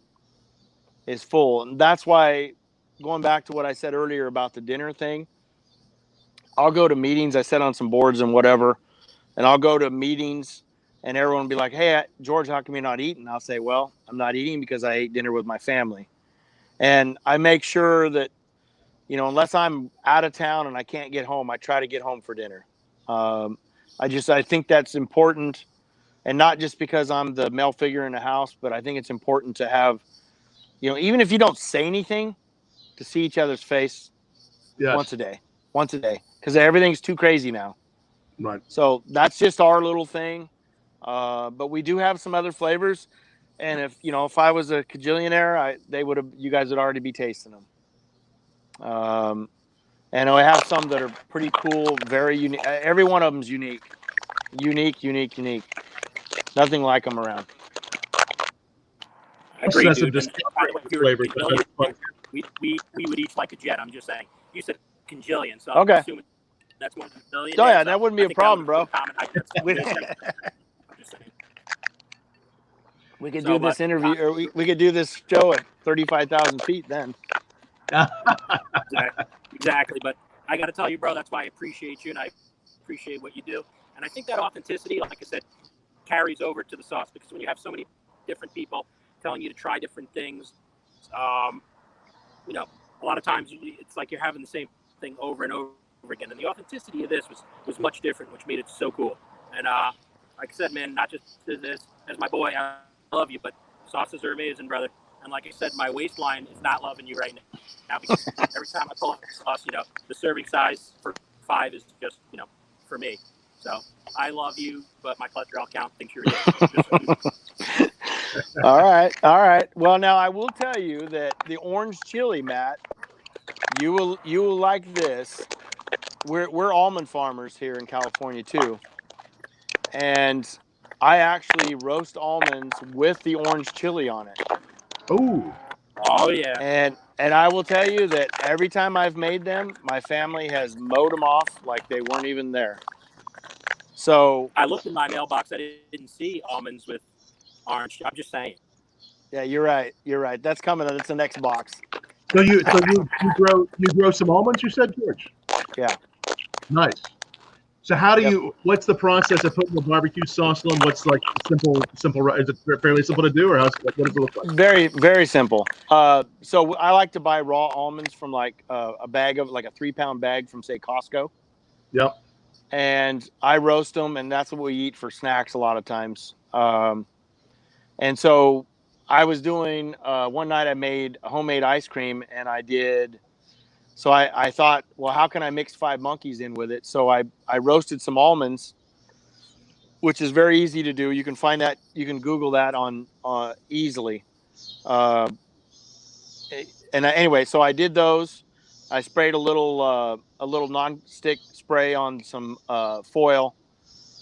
It's full, and that's why, going back to what I said earlier about the dinner thing, I'll go to meetings. I sit on some boards and whatever, and I'll go to meetings, and everyone will be like, "Hey, George, how come you're not eating?" I'll say, "Well, I'm not eating because I ate dinner with my family." And I make sure that, unless I'm out of town and I can't get home, I try to get home for dinner. I think that's important, and not just because I'm the male figure in the house, but I think it's important to have, even if you don't say anything, to see each other's face once a day, because everything's too crazy now. Right. So that's just our little thing. But we do have some other flavors. And if I was a cajillionaire, you guys would already be tasting them. And I have some that are pretty cool, very unique. Every one of them's unique. Nothing like them around. I agree, dude. We would each like a jet. I'm just saying. You said cajillion, so I'm assuming that's 1 million. Oh yeah, that wouldn't be a problem, bro. We could do this interview, or we could do this show at 35,000 feet then. Exactly. But I got to tell you, bro, that's why I appreciate you, and I appreciate what you do. And I think that authenticity, like I said, carries over to the sauce, because when you have so many different people telling you to try different things, a lot of times it's like you're having the same thing over and over again. And the authenticity of this was much different, which made it so cool. And like I said, man, not just this, as my boy, I love you, but sauces are amazing, brother. And like I said, my waistline is not loving you right now, because every time I pull up sauce, the serving size for 5 is just, for me. So I love you, but my cholesterol count thinks you're ridiculous. All right. Well, now I will tell you that the orange chili, Matt, you will like this. We're almond farmers here in California too, and I actually roast almonds with the orange chili on it. Oh yeah. And I will tell you that every time I've made them, my family has mowed them off like they weren't even there. So I looked in my mailbox. I didn't see almonds with orange. I'm just saying. yeah, you're right. You're right. That's coming. That's the next box. So you grow some almonds, you said, George? Yeah. Nice. So how do Yep. what's the process of putting the barbecue sauce on? What's like simple, is it fairly simple to do, or what does it look like? Very, very simple. So I like to buy raw almonds from like a bag of like a 3-pound bag from say Costco. Yep. And I roast them, and that's what we eat for snacks a lot of times. And so I was doing one night I made a homemade ice cream, and I thought, well, how can I mix Five Monkeys in with it? So I roasted some almonds, which is very easy to do. You can find that, you can Google that on easily. Anyway, so I did those. I sprayed a little non-stick spray on some foil,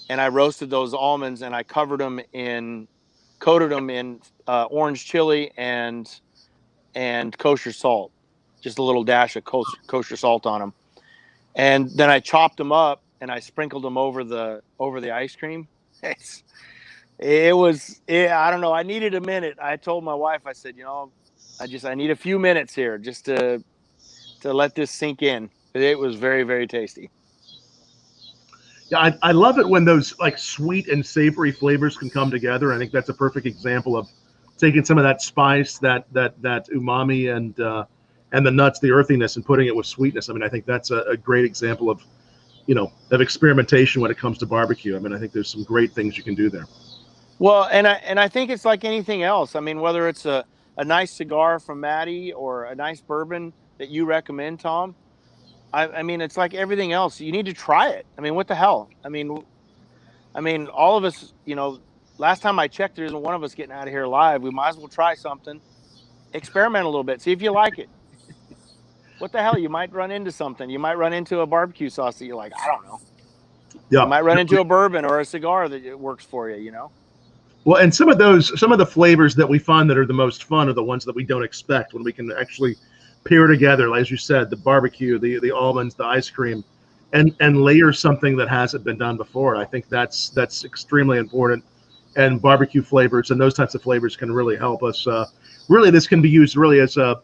and I roasted those almonds, and I coated them in orange chili and kosher salt, just a little dash of kosher salt on them. And then I chopped them up and I sprinkled them over the ice cream. I don't know. I needed a minute. I told my wife, I said, I need a few minutes here just to let this sink in. It was very, very tasty. Yeah, I love it when those like sweet and savory flavors can come together. I think that's a perfect example of taking some of that spice, that umami, and the nuts, the earthiness, and putting it with sweetness. I mean, I think that's a great example of experimentation when it comes to barbecue. I mean, I think there's some great things you can do there. Well, and I think it's like anything else. I mean, whether it's a nice cigar from Matty or a nice bourbon that you recommend, Tom, I mean, it's like everything else. You need to try it. I mean, what the hell? I mean, all of us, last time I checked, there isn't one of us getting out of here alive. We might as well try something, experiment a little bit, see if you like it. What the hell? You might run into something. You might run into a barbecue sauce that you like. I don't know. Yeah. You might run into a bourbon or a cigar that works for you, Well, and some of the flavors that we find that are the most fun are the ones that we don't expect, when we can actually pair together, as you said, the barbecue, the almonds, the ice cream, and layer something that hasn't been done before. I think that's extremely important. And barbecue flavors and those types of flavors can really help us. Really, this can be used really as a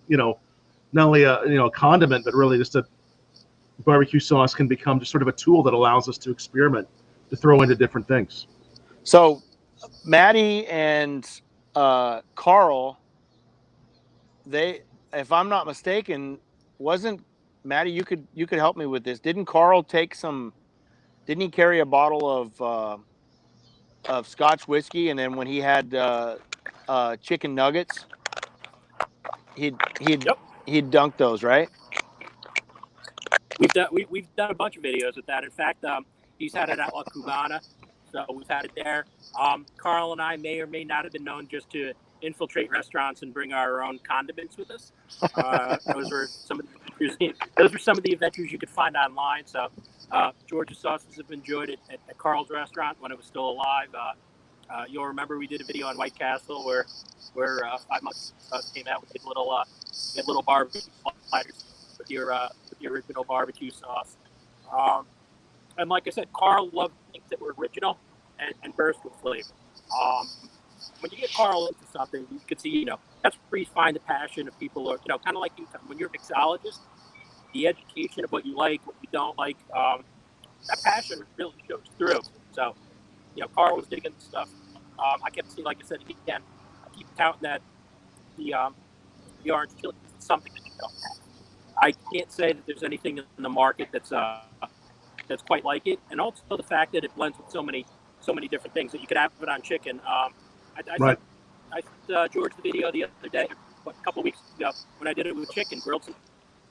not only a condiment, but really just a barbecue sauce can become just sort of a tool that allows us to experiment, to throw into different things. So Matty and Carl, if I'm not mistaken, wasn't Matty? You could help me with this. Didn't Carl didn't he carry a bottle of Scotch whiskey, and then when he had chicken nuggets, he'd dunk those, right? We've done a bunch of videos with that. In fact, he's had it at La Cubana, so we've had it there. Carl and I may or may not have been known just to infiltrate restaurants and bring our own condiments with us. Those were some of the adventures you could find online. So George's sauces have enjoyed it at Carl's restaurant when it was still alive. You'll remember we did a video on White Castle where Five Monkeys came out with little barbecue sliders with the original barbecue sauce. And like I said, Carl loved things that were original and burst with flavor. When you get Carl into something, you can see, that's where you find the passion of people, or, kind of like when you're a mixologist, the education of what you like, what you don't like, that passion really shows through. So, Carl was digging stuff. I kept seeing, like I said, again, I keep counting that the orange chili is something that you don't have. I can't say that there's anything in the market that's quite like it, and also the fact that it blends with so many different things that you could have it on chicken. I sent George the video the other day, a couple weeks ago, when I did it with chicken, grilled some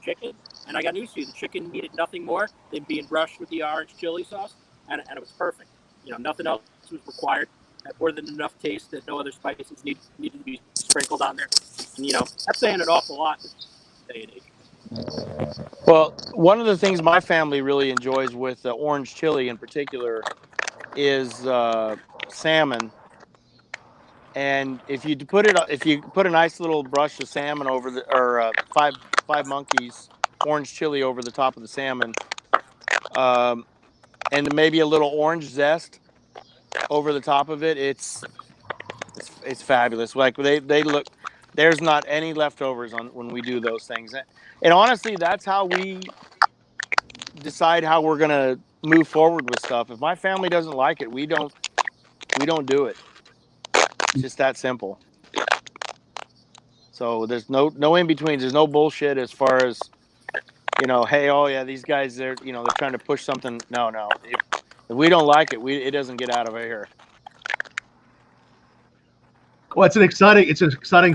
chicken, and I got news for you: the chicken needed nothing more than being brushed with the orange chili sauce, and it was perfect. Nothing else was required. Had more than enough taste that no other spices needed to be sprinkled on there. And, that's saying an awful lot this day and age. Well, one of the things my family really enjoys with orange chili in particular is salmon. And if you put a nice little brush of salmon over five monkeys orange chili over the top of the salmon, and maybe a little orange zest over the top of it, it's fabulous. Like they look. There's not any leftovers on when we do those things, and honestly, that's how we decide how we're gonna move forward with stuff. If my family doesn't like it, we don't do it. It's just that simple. So there's no in betweens. There's no bullshit as far as, hey, oh yeah, these guys, they're trying to push something. No. If we don't like it, it doesn't get out of here. Well, it's an exciting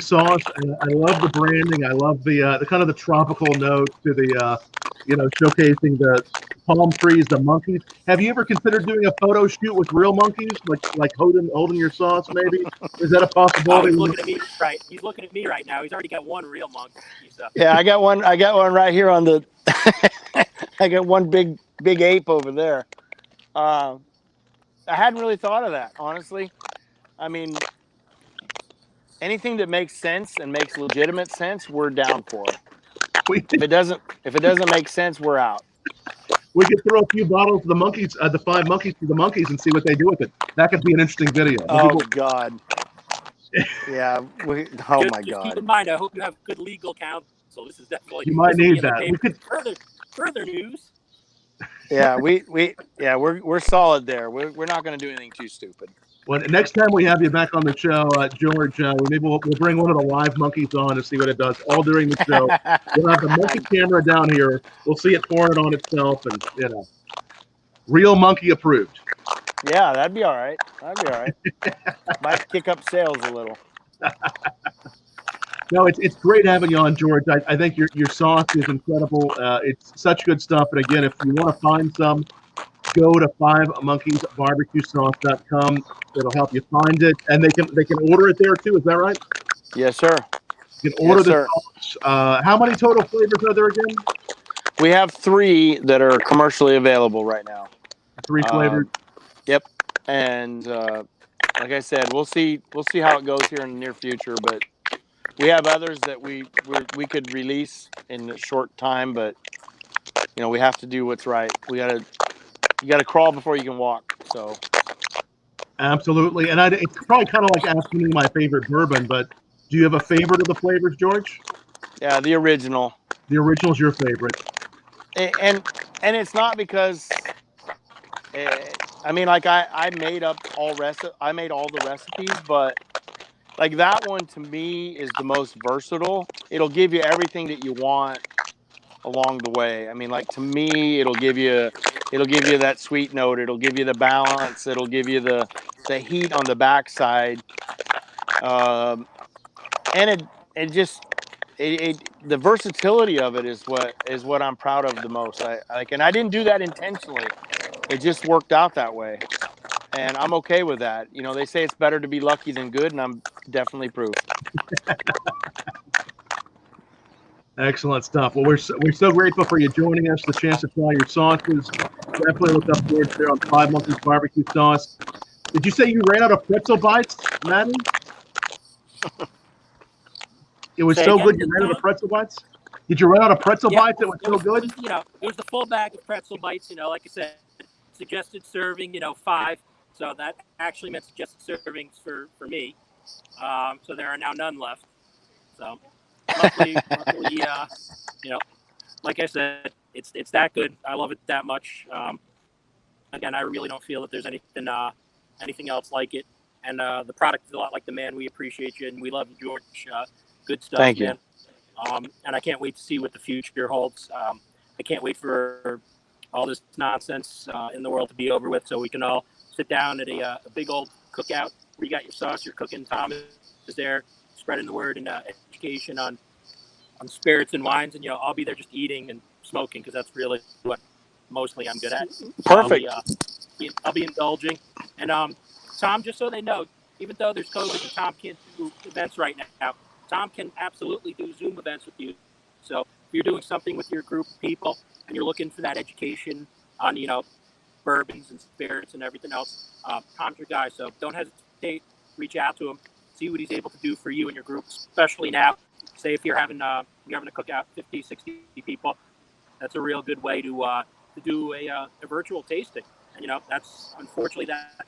sauce. I love the branding. I love the kind of the tropical note to the showcasing the palm trees, the monkeys. Have you ever considered doing a photo shoot with real monkeys, like holding your sauce? Maybe is that a possibility? He's looking at me right. He's looking at me right now. He's already got one real monkey. So. Yeah, I got one right here on the. I got one big ape over there. I hadn't really thought of that, honestly. I mean, anything that makes sense and makes legitimate sense, we're down for. If it doesn't make sense, we're out. We could throw a few bottles of the monkeys, the 5 monkeys to the monkeys, and see what they do with it. That could be an interesting video. Oh God. Yeah. My God. Keep in mind, I hope you have good legal counsel. This is definitely. You might need that. We could further news. Yeah, we're solid there. We're not going to do anything too stupid. Well, next time we have you back on the show, George, maybe we'll bring one of the live monkeys on to see what it does all during the show. We'll have the monkey camera down here. We'll see it pouring it on itself, and real monkey approved. Yeah, that'd be all right. Might kick up sales a little. No, it's great having you on, George. I think your sauce is incredible. It's such good stuff. And again, if you want to find some, go to 5monkeysbbqsauce.com. It'll help you find it, and they can order it there too. Is that right? Yes, sir. You can order the sauce. How many total flavors are there again? We have 3 that are commercially available right now. 3 flavors. Yep. And like I said, we'll see how it goes here in the near future, but we have others that we could release in a short time, but we have to do what's right. You got to crawl before you can walk. So absolutely, and it's probably kind of like asking me my favorite bourbon, but do you have a favorite of the flavors, George? Yeah, the original. The original's your favorite, and it's not because. I mean, like I made up I made all the recipes, but like that one to me is the most versatile. It'll give you everything that you want along the way. I mean, like to me, it'll give you that sweet note. It'll give you the balance. It'll give you the heat on the backside. And the versatility of it is what I'm proud of the most. And I didn't do that intentionally. It just worked out that way, and I'm okay with that. They say it's better to be lucky than good, and I'm definitely proof. Excellent stuff. Well, we're so grateful for you joining us. The chance to try your sauces. Definitely look up George there on 5 Monkeys BBQ Sauce. Did you say you ran out of pretzel bites, Matty? It was so good you ran out of pretzel bites? Did you run out of pretzel bites that were so good? It was the full bag of pretzel bites, like I said, suggested serving, 5. So that actually meant suggested servings for me. So there are now none left. So luckily, like I said, it's that good. I love it that much. Again, I really don't feel that there's anything else like it. And the product is a lot like the man. We appreciate you and we love you, George. Good stuff. Thank you. Man. And I can't wait to see what the future holds. I can't wait for all this nonsense in the world to be over with, so we can all sit down at a big old cookout where you got your sauce, you're cooking. Tom is there spreading the word and education on spirits and wines, and I'll be there just eating and smoking because that's really what mostly I'm good at. Perfect. I'll be indulging. And Tom, just so they know, even though there's COVID and Tom can't do events right now, Tom can absolutely do Zoom events with you. So if you're doing something with your group of people and you're looking for that education on, bourbons and spirits and everything else, Tom's your guy. So don't hesitate, reach out to him. see what he's able to do for you and your group, especially now. Say if you're having a cookout, 50, 60 people, that's a real good way to do a virtual tasting. And that's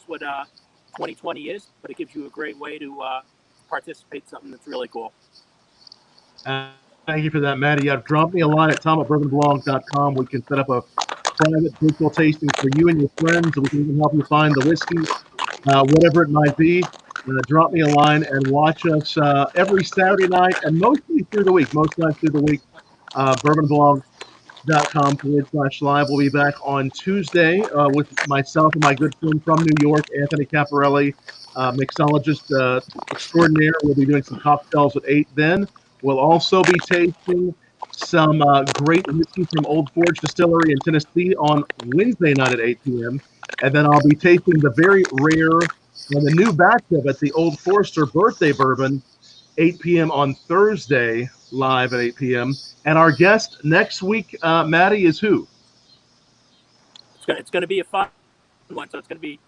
what 2020 is, but it gives you a great way to participate in something that's really cool. Thank you for that, Matty. Drop me a line at tom@bourbonblog.com. We can set up a private virtual tasting for you and your friends, and we can even help you find the whiskey, whatever it might be. Drop me a line and watch us every Saturday night and mostly through the week. Most nights through the week. Bourbonblog.com/live. We'll be back on Tuesday with myself and my good friend from New York, Anthony Caparelli, mixologist extraordinaire. We'll be doing some cocktails at 8 then. We'll also be tasting some great whiskey from Old Forge Distillery in Tennessee on Wednesday night at 8 p.m. And then I'll be tasting the very rare and the new batch of the Old Forester Birthday Bourbon, 8 p.m. on Thursday, live at 8 p.m. And our guest next week, Matty, is who? It's going to be a fun one. So it's going to be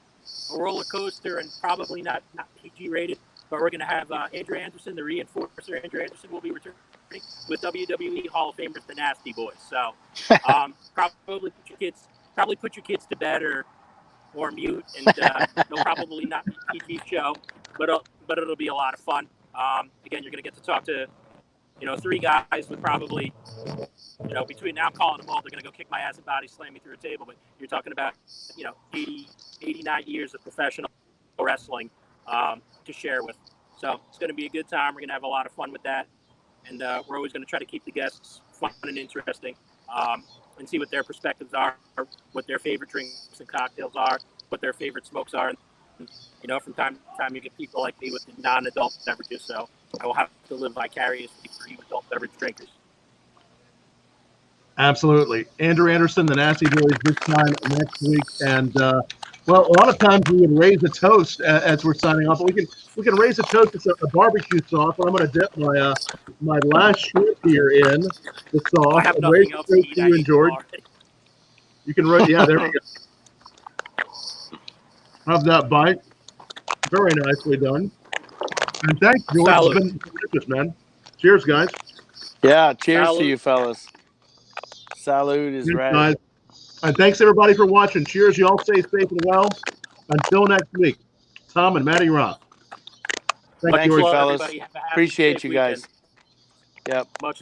a roller coaster and probably not PG rated. But we're going to have Andrew Anderson, the reinforcer. Andrew Anderson will be returning with WWE Hall of Famers, the Nasty Boys. So probably put your kids to bed or mute, and they'll probably not be a PG show, but it'll be a lot of fun. Again, you're going to get to talk to 3 guys with probably between now I'm calling them old, they're going to go kick my ass and body slam me through a table. But you're talking about 89 years of professional wrestling to share with. So it's going to be a good time. We're going to have a lot of fun with that. And we're always going to try to keep the guests fun and interesting and see what their perspectives are, what their favorite drinks and cocktails are, what their favorite smokes are. And, from time to time, you get people like me with the non-adult beverages. So I will have to live vicariously for you adult beverage drinkers. Absolutely. Andrew Anderson, the Nasty Boys, this time next week. And, a lot of times we would raise a toast as we're signing off. But we can raise a toast to a barbecue sauce. I'm going to dip my last shrimp here in the sauce. I have and nothing raise else a toast to you and George. You can raise, yeah, there we go. Have that bite. Very nicely done. And thanks, George. Salud. It's been delicious, man. Cheers, guys. Yeah, cheers Salud. to you, fellas. Salud is right. Guys. And thanks, everybody, for watching. Cheers. You all stay safe and well. Until next week, Tom and Matty Rock. Thank you, Much love, fellas. everybody. Have a happy, Appreciate safe you guys. weekend. Yep. Much